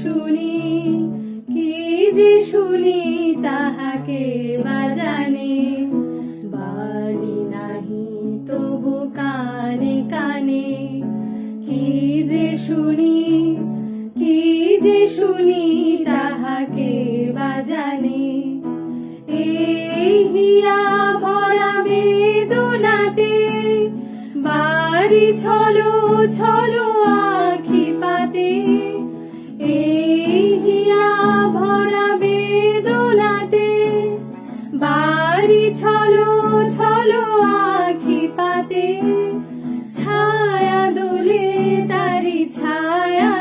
শুনি, কি যে শুনি তাহাকে বাজানে, বালি নাহি তবু কানে কানে। কি যে শুনি, কি যে শুনি তাহাকে বাজানে। এই হিয়া ভরা বেদনাতে বাড়ি ছলো ছলো